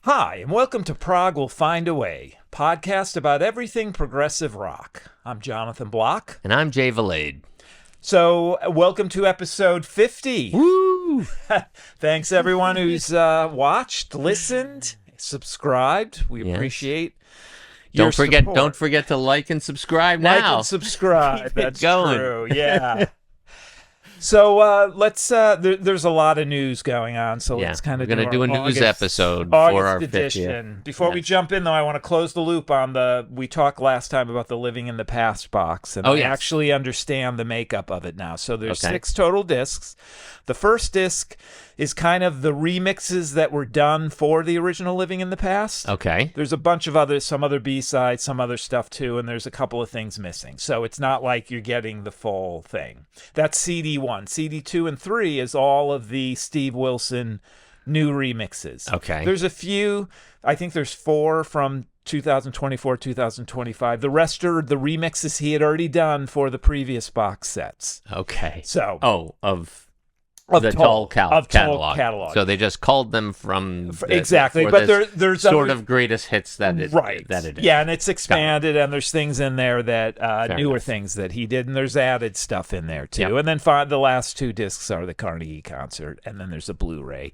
Hi, and welcome to Prog Will Find a Way, podcast about everything progressive rock. I'm Jonathan Block. And I'm Jay Valade. So, welcome to episode 50. Woo! Thanks everyone who's watched, listened, subscribed. We appreciate your support. Don't forget to like and subscribe now. Like and subscribe. That's going. True. Yeah. So let's. There's a lot of news going on, so let's kind of. We're gonna do a news episode for our edition. 50th. Before we jump in, though, I want to close the loop on the. We talked last time about the Living in the Past box, and I actually understand the makeup of it now. So there's 6 total discs. The first disc is kind of the remixes that were done for the original Living in the Past. Okay. There's a bunch of some other B-sides, some other stuff too, and there's a couple of things missing. So it's not like you're getting the full thing. That's CD 1. CD 2 and 3 is all of the Steve Wilson new remixes. Okay. There's a few, I think there's 4 from 2024, 2025. The rest are the remixes he had already done for the previous box sets. Okay. So. Of the Toll catalog. catalog. So they just called them from exactly, but there's sort of greatest hits that it is. Yeah, and it's expanded, and there's things in there that newer things that he did, and there's added stuff in there too. Yep. And then the last 2 discs are the Carnegie concert, and then there's a Blu-ray.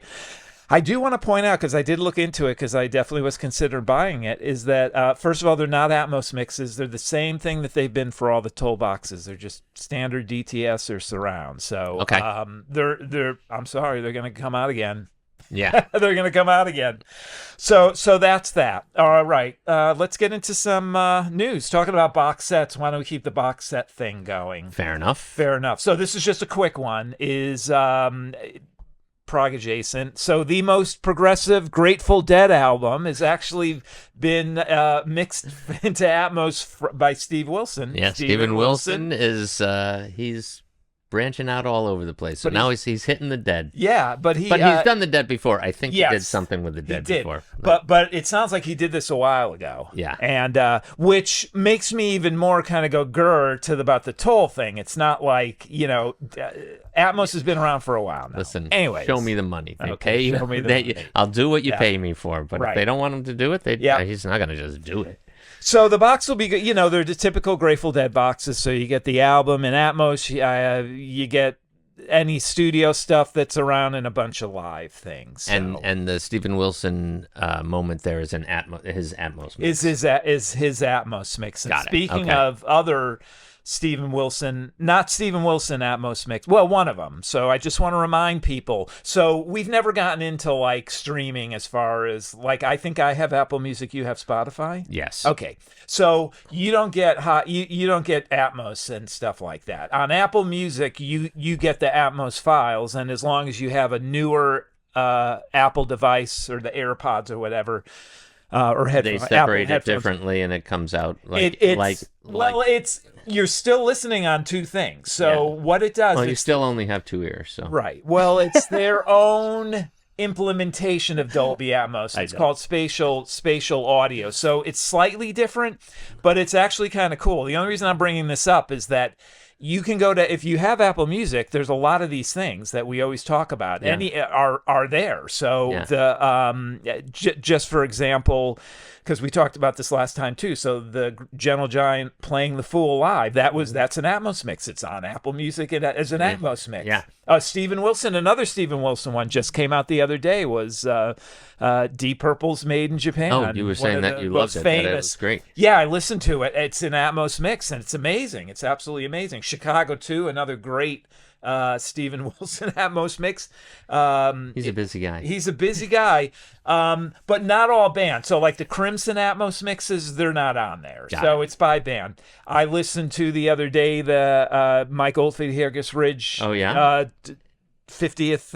I do want to point out, because I did look into it, because I definitely was considering buying it, is that, first of all, they're not Atmos mixes. They're the same thing that they've been for all the Toll boxes. They're just standard DTS or surround. So I'm sorry, they're going to come out again. Yeah. They're going to come out again. So that's that. All right. Let's get into some news. Talking about box sets, why don't we keep the box set thing going? Fair enough. So this is just a quick one. Is... Prog adjacent. So the most progressive Grateful Dead album has actually been mixed into Atmos by Steve Wilson. Yeah, Steven Wilson is he's branching out all over the place. So now he's hitting the Dead. Yeah, but he's done the Dead before. I think he did something with the Dead before. But it sounds like he did this a while ago. Yeah. And which makes me even more kind of go grr to about the Toll thing. It's not like, Atmos has been around for a while now. Listen, anyways. Show me the money. Okay, show me the money. I'll do what you pay me for. But if they don't want him to do it, he's not going to just do it. So the box will be, they're the typical Grateful Dead boxes. So you get the album in Atmos, you get any studio stuff that's around, and a bunch of live things. So. And the Steven Wilson moment there is his Atmos mix. Is his Atmos mix. And speaking of other Steven Wilson, not Steven Wilson Atmos mix. Well, one of them. So I just want to remind people. So we've never gotten into like streaming as far as like, I think I have Apple Music. You have Spotify. Yes. Okay. So you don't get you don't get Atmos and stuff like that on Apple Music. You get the Atmos files, and as long as you have a newer Apple device or the AirPods or whatever. Or headphones. They separate it differently, and it comes out you're still listening on 2 things. So what it does, you still only have 2 ears. So right. Well, it's their own implementation of Dolby Atmos. It's called spatial audio. So it's slightly different, but it's actually kind of cool. The only reason I'm bringing this up is that you can go to, if you have Apple Music, there's a lot of these things that we always talk about. Any are there. So the just for example, because we talked about this last time too. So the Gentle Giant playing The Fool live, that's an Atmos mix. It's on Apple Music as an Atmos mix. Yeah. Steven Wilson, another Steven Wilson one just came out the other day, was Deep Purple's Made in Japan. Oh, you were saying that you loved it. That it was great. Yeah, I listened to it. It's an Atmos mix, and it's amazing. It's absolutely amazing. Chicago 2, another great Steven Wilson Atmos mix. He's a busy guy. He's a busy guy, but not all bands. So like the Crimson Atmos mixes, they're not on there. It's by band. I listened to the other day the Mike Oldfield Hairgus Ridge. Oh yeah. 50th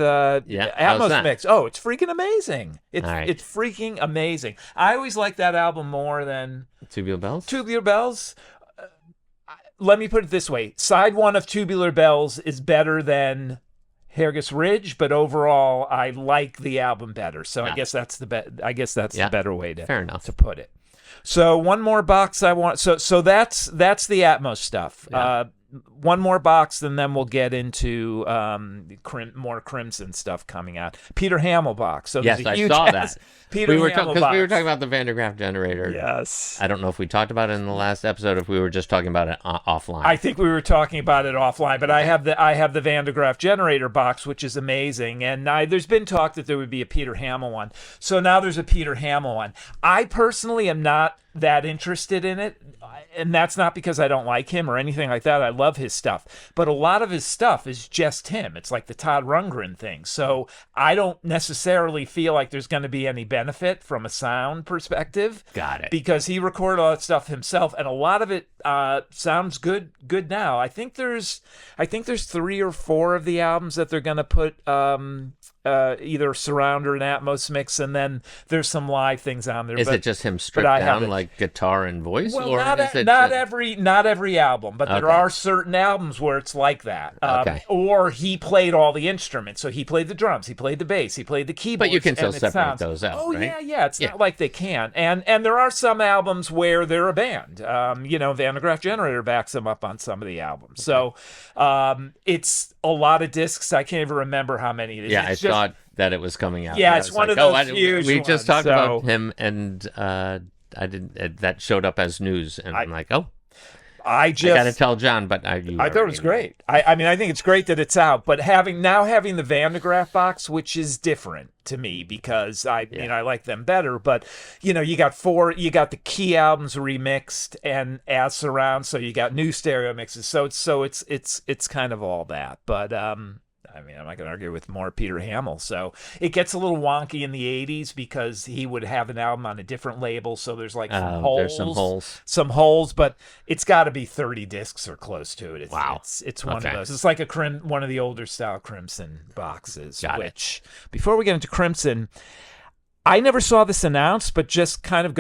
Atmos mix. Oh, it's freaking amazing. It's freaking amazing. I always like that album more than Tubular Bells. Tubular Bells. Let me put it this way. Side 1 of Tubular Bells is better than Hairgus Ridge, but overall I like the album better. So I guess that's the better way to put it. So one more box I want. So that's the Atmos stuff. one more box, and then we'll get into more Crimson stuff coming out. Peter Hammill box. So yes, I saw that. Peter Hammill box. We were talking about the Van de Graaff generator. Yes. I don't know if we talked about it in the last episode, if we were just talking about it offline. I think we were talking about it offline, but I have the Van de Graaff generator box, which is amazing. And there's been talk that there would be a Peter Hammill one. So now there's a Peter Hammill one. I personally am not that interested in it, and that's not because I don't like him or anything like that. I love his stuff, but a lot of his stuff is just him. It's like the Todd Rundgren thing. So I don't necessarily feel like there's going to be any benefit from a sound perspective. Got it. Because he recorded all that stuff himself, and a lot of it sounds good now. I think there's 3 or 4 of the albums that they're going to put either surround or an Atmos mix, and then there's some live things on there. Is it just him stripped down like guitar and voice? Well, or not every album, but there are certain albums where it's like that. Or he played all the instruments, so he played the drums, he played the bass, he played the keyboard. But you can still separate those out, right? Yeah. It's not like they can't. And there are some albums where they're a band. Van de Graaff Generator backs them up on some of the albums. So it's a lot of discs. I can't even remember how many it is. Yeah, I thought that it was coming out. Yeah, it's one of those huge We ones, just talked about him, and I didn't. That showed up as news, and I'm like, I got to tell John, but I thought it was great. I mean, I think it's great that it's out, but having the Van de Graaff box, which is different to me because I like them better. But you got the key albums remixed and as surround, so you got new stereo mixes. So it's kind of all that, but I mean, I'm not going to argue with more Peter Hammill. So it gets a little wonky in the 80s because he would have an album on a different label. So there's like some holes. There's some holes, but it's got to be 30 discs or close to it. It's one of those. It's like one of the older style Crimson boxes. Before we get into Crimson, I never saw this announced, but just kind of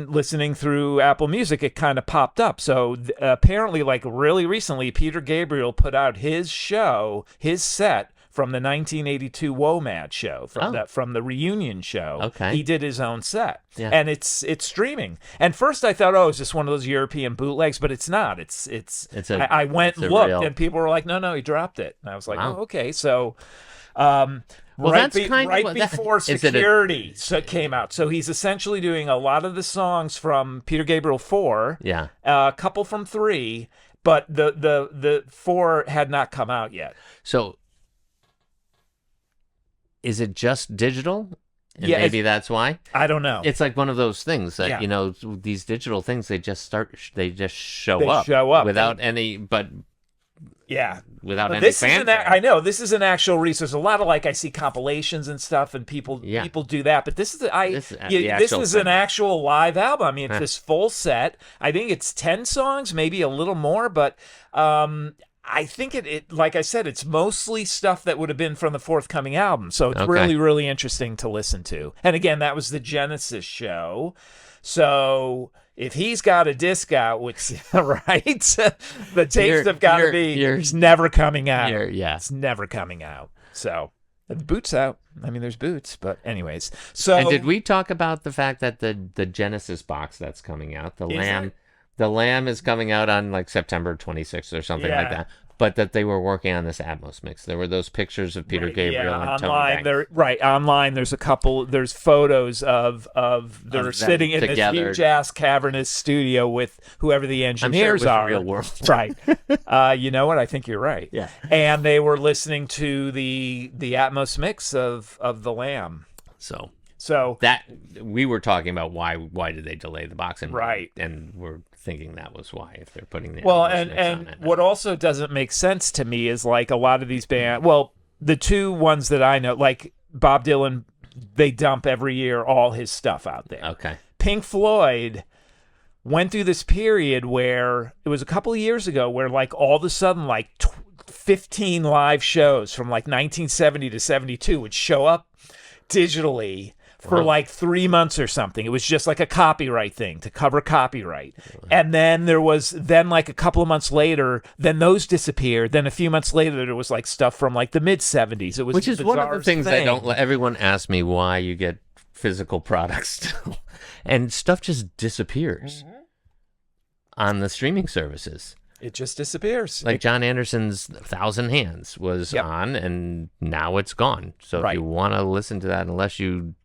listening through Apple Music, it kind of popped up. So apparently, like really recently, Peter Gabriel put out his set from the 1982 WOMAD show, from the reunion show. Okay. He did his own set, and it's streaming. And first I thought, is this one of those European bootlegs? But it's not. I went and looked, and people were like, no, he dropped it. And I was like, okay, so. Well, before Security came out. So he's essentially doing a lot of the songs from Peter Gabriel 4, a couple from 3, but the 4 had not come out yet. So is it just digital? And maybe that's why? I don't know. It's like one of those things that, these digital things, they just show up without any, without any fanfare. I know this is an actual release. There's a lot of I see compilations and stuff, and people do that. But this is an actual live album. I mean, it's this full set. I think it's 10 songs, maybe a little more, but I think it like I said, it's mostly stuff that would have been from the forthcoming album. So it's really, really interesting to listen to. And again, that was the Genesis show. So if he's got a disc out, which right, the tapes have got to be. It's never coming out. It's never coming out. So the boot's out. I mean, there's boots, but anyways. So and did we talk about the fact that the Genesis box that's coming out, the Lamb is coming out on like September 26th or something like that. But that they were working on this Atmos mix. There were those pictures of Peter Gabriel and online. Tony Online. There's there's photos of they're sitting in together. This huge ass cavernous studio with whoever the engineers are. Real world. Right. You know what? I think you're right. Yeah. And they were listening to the Atmos mix of the Lamb. So that we were talking about why did they delay the box, and we're thinking that was why, if they're putting the and what also doesn't make sense to me is like a lot of these bands, the two ones that I know, like Bob Dylan, they dump every year all his stuff out there. Okay. Pink Floyd went through this period where it was a couple of years ago where like all of a sudden like 15 live shows from like 1970 to 72 would show up digitally for like 3 months or something. It was just like a copyright thing to cover copyright. And then there was like a couple of months later, then those disappeared. Then a few months later, there was like stuff from like the mid 70s. It was which is one of the things I don't. Everyone asks me why you get physical products still, and stuff just disappears on the streaming services. It just disappears. Like John Anderson's Thousand Hands was on, and now it's gone. So if you want to listen to that, unless you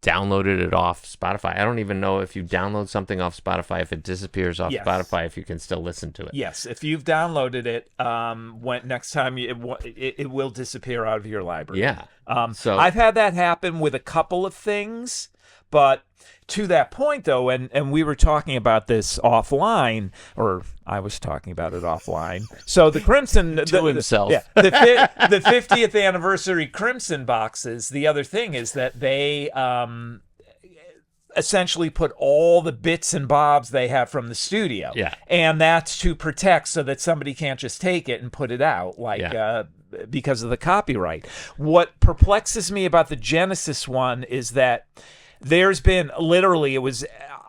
downloaded it off Spotify. I don't even know if you download something off Spotify, if it disappears off Spotify, if you can still listen to it. Yes, if you've downloaded it, when next time it will disappear out of your library. Yeah. So I've had that happen with a couple of things, but to that point though, and we were talking about this offline, or I was talking about it offline. So the Crimson himself. The 50th anniversary Crimson boxes. The other thing is that they essentially put all the bits and bobs they have from the studio. Yeah. And that's to protect so that somebody can't just take it and put it out because of the copyright. What perplexes me about the Genesis one is that there's been literally,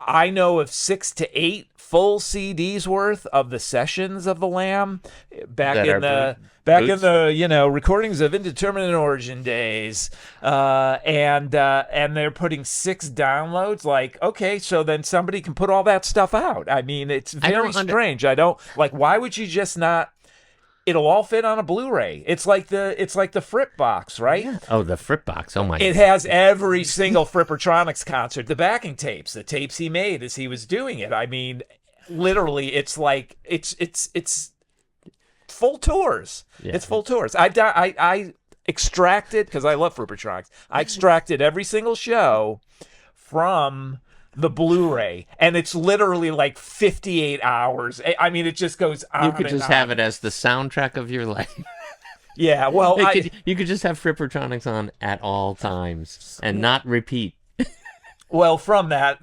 I know of 6 to 8 full CDs worth of the sessions of the Lamb back in the recordings of Indeterminate Origin days, and they're putting 6 downloads. Like, okay, so then somebody can put all that stuff out. I mean, it's very strange. I don't like. Why would you just not? It'll all fit on a Blu-ray. It's like the Fripp box, right? Yeah. Oh, the Fripp box. Oh my! It has every single Frippertronics concert, the backing tapes, the tapes he made as he was doing it. I mean, literally, it's like it's full tours. Yeah. It's full tours. I extracted, because I love Frippertronics. I extracted every single show from the Blu-ray, and it's literally like 58 hours. I mean, it just goes on. You could just have it as the soundtrack of your life. Yeah, well, you could just have Frippertronics on at all times and not repeat. Well, from that,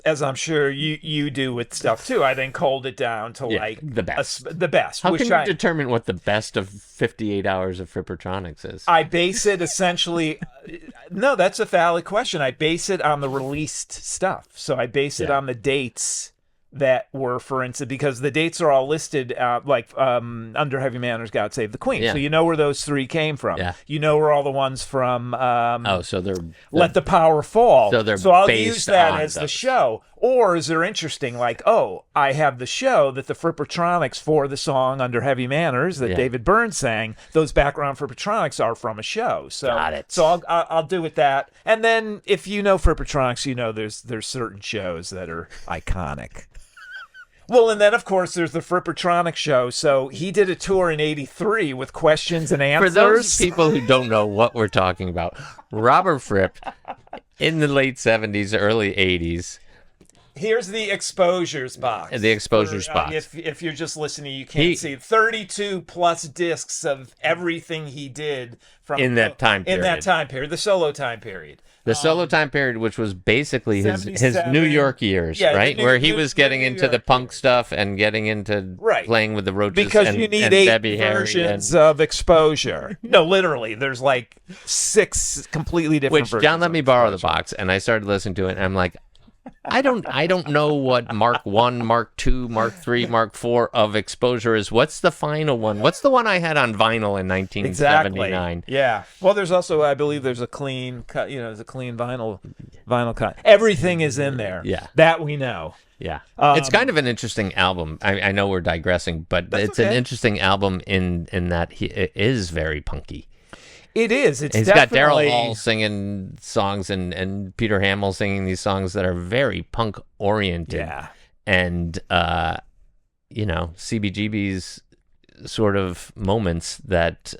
as I'm sure you do with stuff too, I then culled it down to like the best. The best. How can you determine what the best of 58 hours of Frippertronics is? I base it essentially. No, that's a valid question. I base it on the released stuff. So I base it on the dates that were, for instance, because the dates are all listed Under Heavy Manners, God Save the Queen. Yeah. So you know where those 3 came from. Yeah. You know where all the ones from so they're Let the Power Fall. So I'll use that as the show. Or is there interesting, like, I have the show that the Frippertronics for the song Under Heavy Manners that David Byrne sang, those background Frippertronics are from a show. So, got it. So I'll do with that. And then if you know Frippertronics, you know there's certain shows that are iconic. Well, and then, of course, there's the Frippertronics show. So he did a tour in '83 with questions and answers. For those people who don't know what we're talking about, Robert Fripp, in the late 70s, early 80s. Here's the exposures box. The exposures box. If you're just listening, you can't see 32 plus discs of everything he did from in that time period. The solo time period. The solo time period, which was basically his New York years, right? Where he was getting into the punk stuff and getting into playing with the Roaches because you need 8 versions of exposure. No, literally, there's like 6 completely different versions. John let me borrow the box, and I started listening to it, and I'm like, I don't know what Mark 1, Mark 2, Mark 3, Mark 4 of exposure is. What's the final one? What's the one I had on vinyl in 1979? Exactly. Yeah. Well, there's also, I believe, there's a clean cut. There's a clean vinyl cut. Everything is in there. Yeah. That we know. Yeah. It's kind of an interesting album. I know we're digressing, but it's an interesting album in that it is very punky. It is. He's got Daryl Hall singing songs and Peter Hammill singing these songs that are very punk oriented. Yeah. And, CBGB's sort of moments that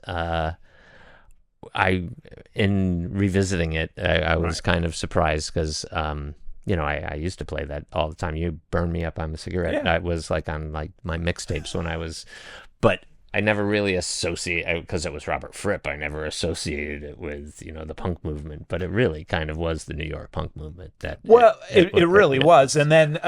in revisiting it, I was kind of surprised because, I used to play that all the time. You Burn Me Up, I'm a Cigarette. Yeah. I was like on like my mixtapes when I was, but I never really associated, because it was Robert Fripp, I never associated it with, the punk movement, but it really kind of was the New York punk movement. It really was. And then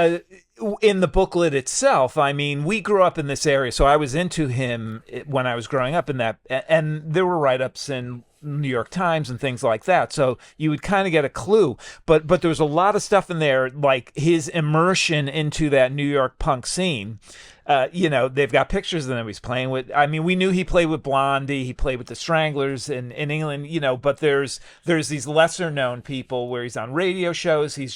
in the booklet itself, I mean, we grew up in this area, so I was into him when I was growing up in that, and there were write-ups in New York Times and things like that, so you would kind of get a clue, but there was a lot of stuff in there, like his immersion into that New York punk scene. They've got pictures of him he's playing with. I mean, we knew he played with Blondie, he played with the Stranglers in England, but there's these lesser known people where he's on radio shows. He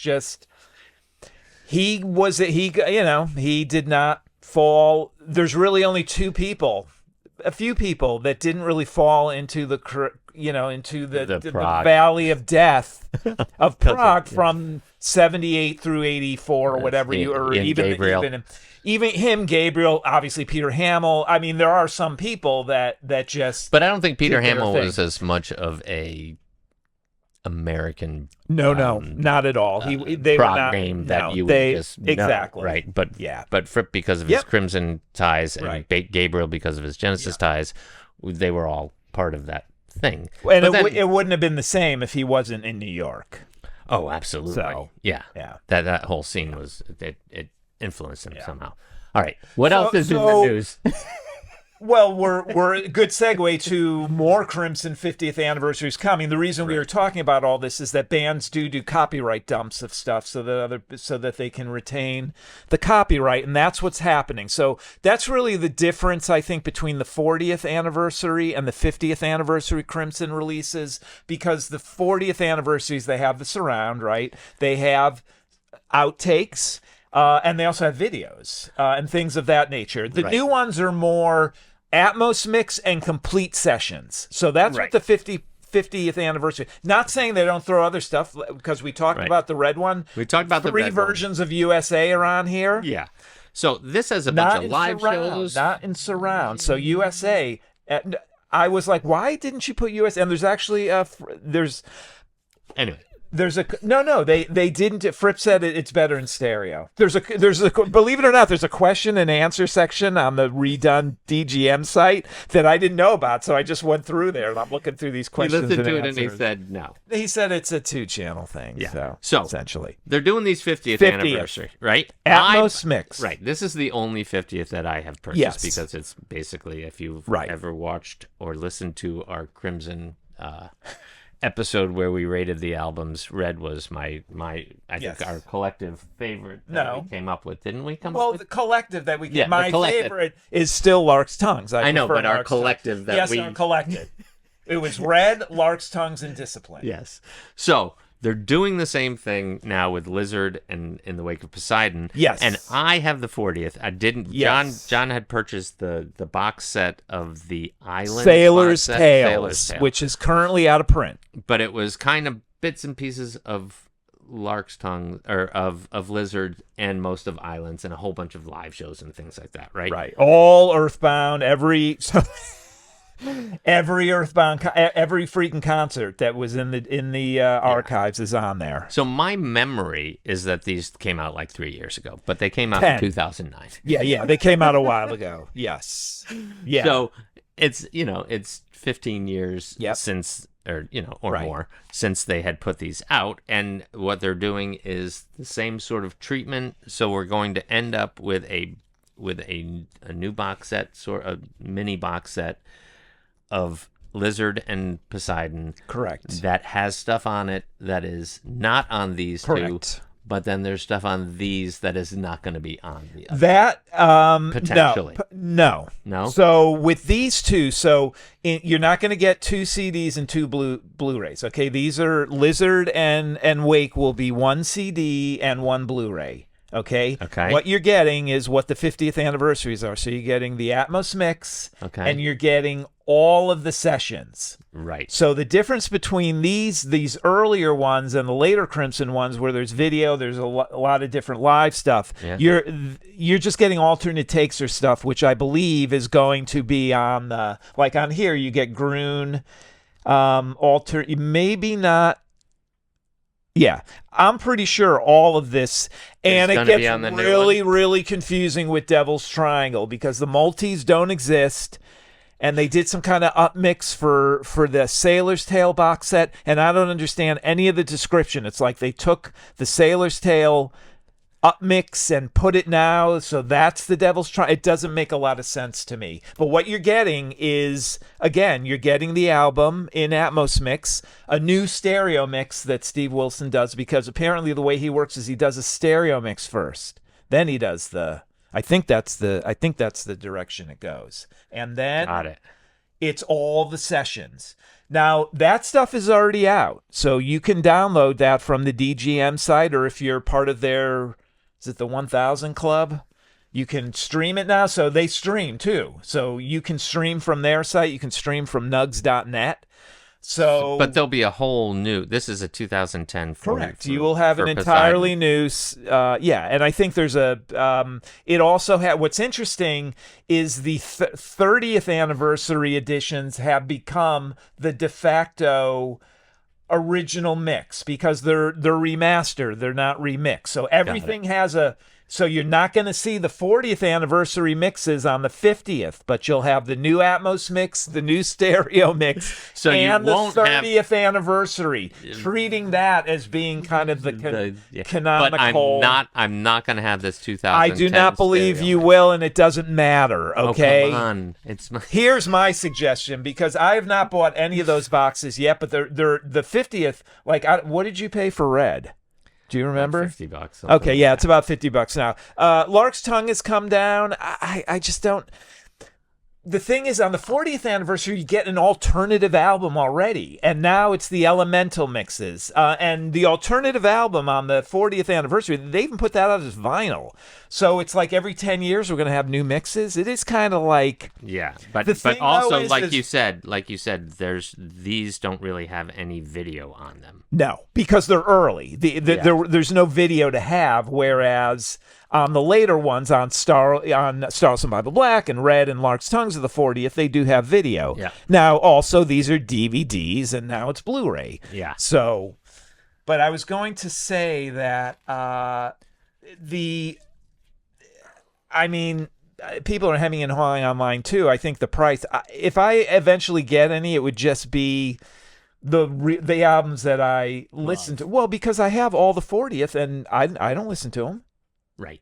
did not fall. There's really only a few people that didn't really fall into the valley of death of Prog from 78 through 84 or whatever even him, Gabriel, obviously Peter Hammill. I mean, there are some people that just. But I don't think Peter Hammill was as much of a American. No, not at all. They Prog were not, name that you would just know, exactly right. But but Fripp because of his Crimson ties and Gabriel because of his Genesis ties, they were all part of that thing. And it wouldn't have been the same if he wasn't in New York. Oh, absolutely. So, yeah. That whole scene was it influenced him somehow. All right. What else is in the news? Well, we're a good segue to more Crimson 50th anniversaries coming. The reason we were talking about all this is that bands do copyright dumps of stuff so that they can retain the copyright, and that's what's happening. So that's really the difference, I think, between the 40th anniversary and the 50th anniversary Crimson releases, because the 40th anniversaries, they have the surround, right? They have outtakes. And they also have videos and things of that nature. The new ones are more Atmos mix and complete sessions. So that's what the 50th anniversary. Not saying they don't throw other stuff, because we talked about the red one. We talked about the red versions of USA are on here. Yeah. So this has a bunch of live shows. Not in surround. So USA. I was like, why didn't you put USA? And there's actually Anyway. They didn't. Fripp said it's better in stereo. There's a believe it or not, there's a question and answer section on the redone DGM site that I didn't know about, so I just went through there and I'm looking through these questions. He listened to it and he said no. He said it's a 2-channel thing. Yeah. So essentially, they're doing these 50th anniversary, right? Atmos mix. Right. This is the only 50th that I have purchased because it's basically, if you've ever watched or listened to our Crimson episode where we rated the albums, red was I think our collective favorite that we came up with, didn't we come up with? The collective that we my favorite is still Lark's Tongues. I know, but our collective our collective. It was red, Lark's Tongues, and Discipline. Yes. So they're doing the same thing now with Lizard and In the Wake of Poseidon. Yes. And I have the 40th. I didn't. Yes. John had purchased the box set of the Island Sailor's Tales, which is currently out of print. But it was kind of bits and pieces of Lark's Tongue, or of Lizard, and most of Islands, and a whole bunch of live shows and things like that, right? Right. All Earthbound, every Earthbound, every freaking concert that was in the archives is on there. So my memory is that these came out like 3 years ago, but they came out in 2009. Yeah, they came out a while ago. Yes. Yeah. So it's 15 years since, or more, since they had put these out, and what they're doing is the same sort of treatment. So we're going to end up with a new box set, sort of mini box set of Lizard and Poseidon. Correct. That has stuff on it that is not on these two, but then there's stuff on these that is not going to be on the other. That potentially. No. So with these two, you're not going to get 2 CDs and 2 Blu-rays. Okay, these are Lizard and Wake will be 1 CD and 1 Blu-ray. Okay. What you're getting is what the 50th anniversaries are. So you're getting the Atmos mix, and you're getting all of the sessions. Right. So the difference between these earlier ones and the later Crimson ones, where there's video, there's a lot of different live stuff. Yeah. You're just getting alternate takes or stuff, which I believe is going to be on the, like on here. You get Groon, maybe not. Yeah, I'm pretty sure all of this, and it gets really, really confusing with Devil's Triangle because the multis don't exist, and they did some kind of upmix for the Sailor's Tale box set, and I don't understand any of the description. It's like they took the Sailor's Tale upmix and put it now, so that's the Devil's Triangle. It doesn't make a lot of sense to me. But what you're getting is, again, you're getting the album in Atmos mix, a new stereo mix that Steve Wilson does, because apparently the way he works is he does a stereo mix first, then he does I think that's the direction it goes, and then it's all the sessions. Now, that stuff is already out, so you can download that from the DGM site, or if you're part of their, is it the 1000 Club? You can stream it now, so they stream too. So you can stream from their site. You can stream from nugs.net. So, but there'll be a whole new. This is a 2010. Correct. You will have an entirely new. And I think there's a. It also had. What's interesting is the 30th anniversary editions have become the de facto original mix because they're remastered. They're not remixed. So everything has a. So you're not going to see the 40th anniversary mixes on the 50th, but you'll have the new Atmos mix, the new stereo mix, so and the 30th anniversary, treating that as being kind of the canonical. But I'm not going to have this 2010. I do not believe you will, and it doesn't matter, okay? Oh, come on. Here's my suggestion, because I have not bought any of those boxes yet, but they're the 50th. Like, what did you pay for Red? Do you remember? $50. Okay, yeah, it's about $50 now. Lark's Tongue has come down. I just don't. The thing is, on the 40th anniversary, you get an alternative album already, and now it's the Elemental mixes. And the alternative album on the 40th anniversary, they even put that out as vinyl. So it's like every 10 years we're going to have new mixes. It is kind of like... Yeah, but also, like you said, these don't really have any video on them. No, because they're early. There's no video to have, whereas... on the later ones, on Starless and Bible Black and Red and Lark's Tongues of the 40th, they do have video. Yeah. Now, also, these are DVDs, and now it's Blu-ray. Yeah. So, but I was going to say that people are hemming and hawing online, too. I think the price, if I eventually get any, it would just be... the albums that I listen to. Well, because I have all the 40th, and I don't listen to them. Right.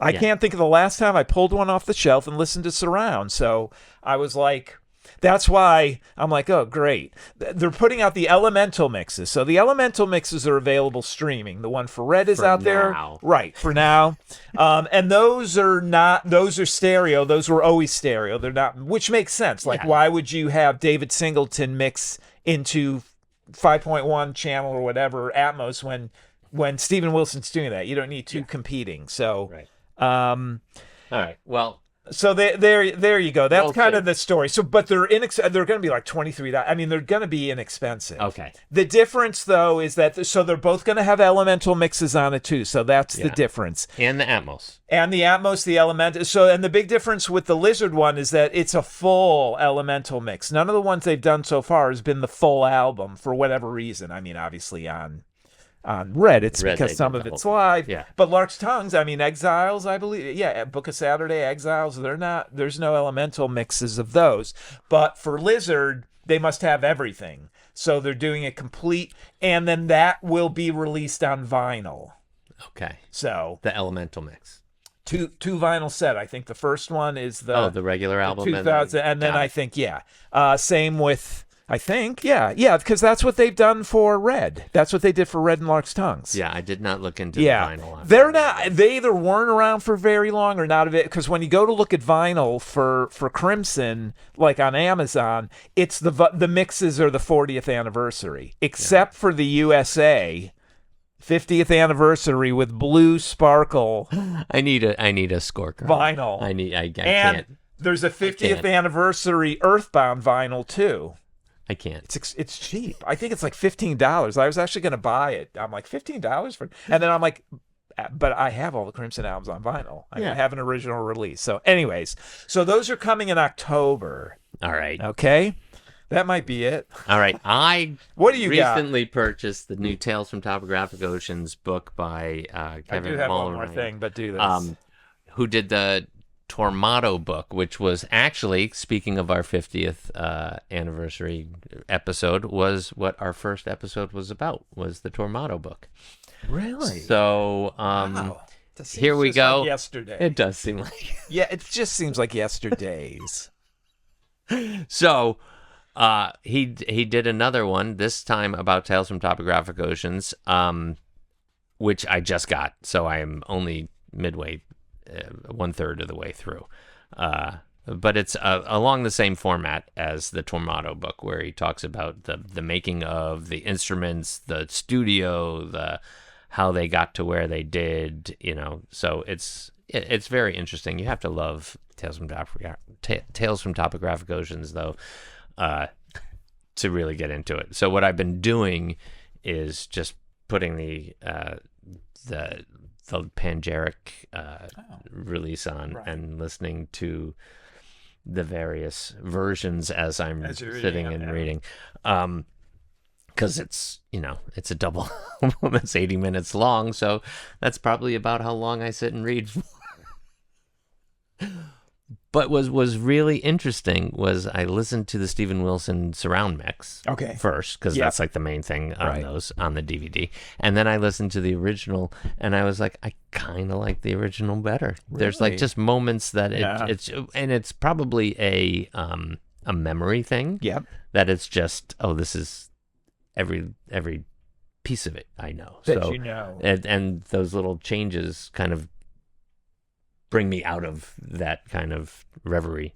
I can't think of the last time I pulled one off the shelf and listened to surround. So I was like, that's why I'm like, oh, great. They're putting out the Elemental mixes. So the Elemental mixes are available streaming. The one for Red is out there. Right, for now. And those are stereo. Those were always stereo. They're not, which makes sense. Like, why would you have David Singleton mix into 5.1 channel or whatever Atmos when Steven Wilson's doing that? You don't need two competing. So, right. All right. Well, so there you go. That's kind of the story. So, but they're going to be like $23. I mean, they're going to be inexpensive. Okay. The difference, though, is that they're both going to have Elemental mixes on it too. So that's the difference. And the Atmos. And the Atmos, the Elemental. So, and the big difference with the Lizard one is that it's a full Elemental mix. None of the ones they've done so far has been the full album for whatever reason. I mean, obviously on Red, it's because some of it's live. Yeah. But Lark's Tongues, I mean, Exiles, I believe. Yeah, Book of Saturday, Exiles, there's no Elemental mixes of those. But for Lizard, they must have everything. So they're doing it complete, and then that will be released on vinyl. Okay. So the Elemental mix. Two vinyl set. I think the first one is the regular album, 2000, and then I think same with. I think, because that's what they've done for Red. That's what they did for Red and Lark's Tongues. Yeah, I did not look into the vinyl. They're not. They either weren't around for very long or not of it. Because when you go to look at vinyl for Crimson, like on Amazon, it's the mixes are the 40th anniversary, except for the USA 50th anniversary with blue sparkle. I need a scorecard. Vinyl. I can't. And there's a 50th anniversary Earthbound vinyl too. I can't. It's cheap. I think it's like $15. I was actually going to buy it. I'm like, $15 for, and then I'm like, but I have all the Crimson albums on vinyl. I have an original release. So, anyways, those are coming in October. All right. Okay, that might be it. All right. What do you recently purchased the new Tales from Topographic Oceans book by Kevin I do have Muller, one more thing, but do this. Who did the Tormato book, which was actually, speaking of our 50th anniversary episode, was what our first episode was about, was the Tormato book. Really? So, wow. Here we go. Like yesterday. It does seem like... Yeah, it just seems like yesterday's. So, he did another one, this time about Tales from Topographic Oceans, which I just got, so I am only midway 1/3 of the way through, but it's along the same format as the Tormato book, where he talks about the making of the instruments, the studio, how they got to where they did, so it's it's very interesting. You have to love Tales from Topographic Oceans, though, to really get into it. So what I've been doing is just putting the Pangeric release on and listening to the various versions as I'm sitting and reading. Because it's a double that's 80 minutes long, so that's probably about how long I sit and read. But was really interesting was I listened to the Steven Wilson surround mix first, because that's like the main thing on those on the DVD, and then I listened to the original, and I was like, I kind of like the original better. Really? There's like just moments that it's probably a memory thing. That it's just this is every piece of it I know. And those little changes kind of bring me out of that kind of reverie.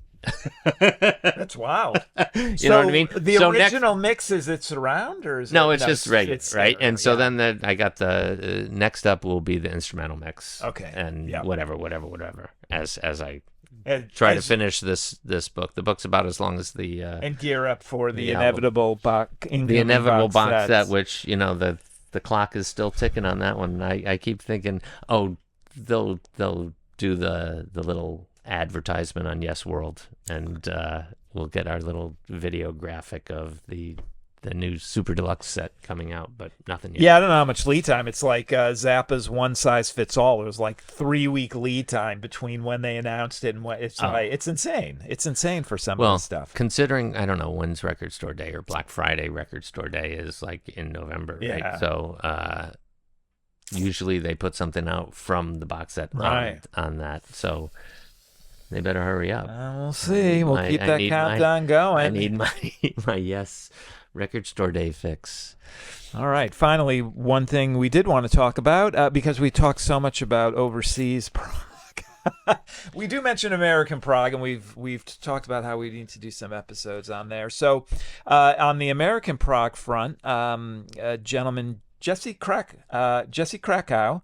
That's wild. You know what I mean? The original mix, is it surround or is it's just regular, right? And so then I got the next up will be the instrumental mix. Okay. And whatever. As I try to finish this book. The book's about as long as the and gear up for the inevitable box set, which the clock is still ticking on that one. I keep thinking, they'll do the little advertisement on Yes World, and we'll get our little video graphic of the new super deluxe set coming out, but nothing yet. Yeah, I don't know how much lead time. It's like Zappa's one size fits all. It was like 3-week lead time between when they announced it and when it's it's insane. It's insane for some of this stuff. Considering I don't know when's Record Store Day or Black Friday Record Store Day is like in November, right? So usually they put something out from the box set on that, so they better hurry up. We'll see. We'll keep that countdown going. I need my Yes Record Store Day fix. All right. Finally, one thing we did want to talk about, because we talked so much about overseas prog. We do mention American prog, and we've talked about how we need to do some episodes on there. So on the American prog front, a gentleman, Jesse Krakow,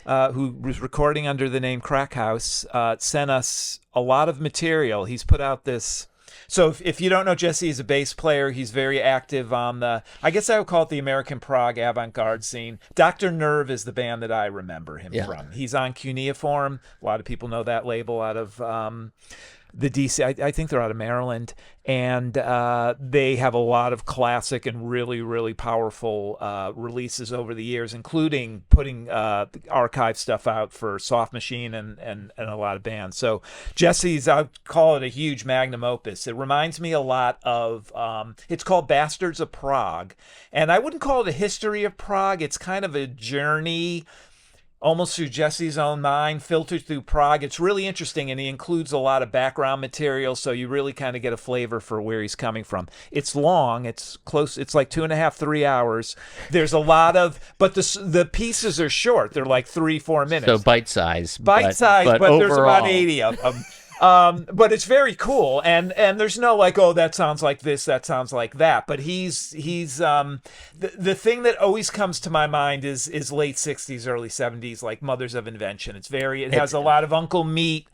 who was recording under the name Crackhouse, sent us a lot of material. He's put out this. So if you don't know Jesse, he's a bass player. He's very active on the, I guess I would call it the American prog avant-garde scene. Dr. Nerve is the band that I remember him from. He's on Cuneiform. A lot of people know that label out of the DC. I think they're out of Maryland. And they have a lot of classic and really, really powerful releases over the years, including putting archive stuff out for Soft Machine and a lot of bands. So Jesse's, I'd call it a huge magnum opus. It reminds me a lot of, it's called Bastards of Prog. And I wouldn't call it a history of prog. It's kind of a journey almost through Jesse's own mind, filtered through prog. It's really interesting, and he includes a lot of background material, so you really kind of get a flavor for where he's coming from. It's long. It's close. It's like 2.5, 3 hours. There's a lot of, but the pieces are short. They're like 3-4 minutes. So bite-size. But there's about 80 of them. But it's very cool, and there's no like, that sounds like this, that sounds like that. But he's the thing that always comes to my mind is late 60s, early 70s, like Mothers of Invention. It has a lot of Uncle Meat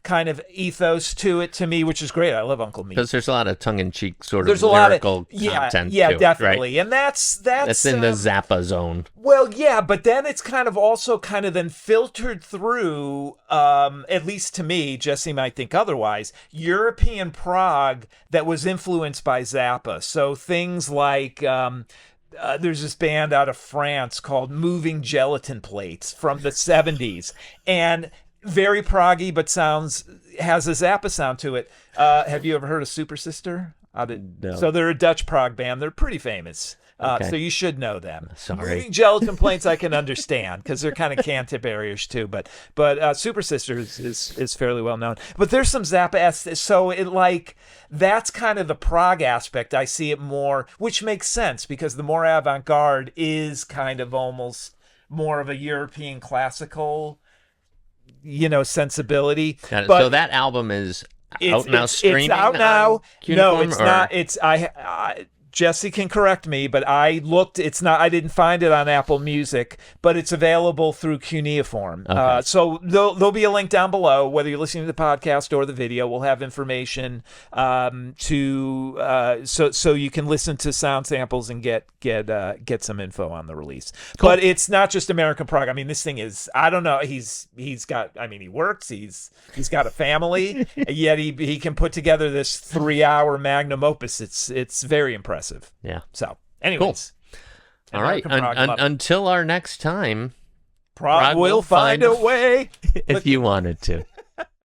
kind of ethos to it, to me, which is great. I love Uncle Meat. Because there's a lot of tongue-in-cheek sort of lyrical content to it, definitely. Right? And that's in the Zappa zone. Well, yeah, but then it's kind of then filtered through, at least to me, Jesse might think otherwise, European prog that was influenced by Zappa. So things like there's this band out of France called Moving Gelatin Plates from the 70s, and very proggy, but has a Zappa sound to it. Have you ever heard of Super Sister? No. So they're a Dutch prog band. They're pretty famous. Okay. So you should know them. Sorry. Moving Gelatin Plates I can understand because they're kind of Canterbury-ish too. But Super Sister is fairly well known. But there's some Zappa. So that's kind of the prog aspect. I see it more, which makes sense because the more avant-garde is kind of almost more of a European classical sensibility. But, so that album is out now, streaming. It's out now. No, it's or? not. It's Jesse can correct me, but I looked. It's not. I didn't find it on Apple Music, but it's available through Cuneiform. Okay. So there'll be a link down below. Whether you're listening to the podcast or the video, we'll have information so you can listen to sound samples and get some info on the release. Cool. But it's not just American Prog. I mean, this thing is. I don't know. He's got. I mean, he works. He's got a family. Yet he can put together this 3-hour magnum opus. It's very impressive. Yeah. So, anyways. Cool. All right. Until our next time, Prog will find a way. If you wanted to.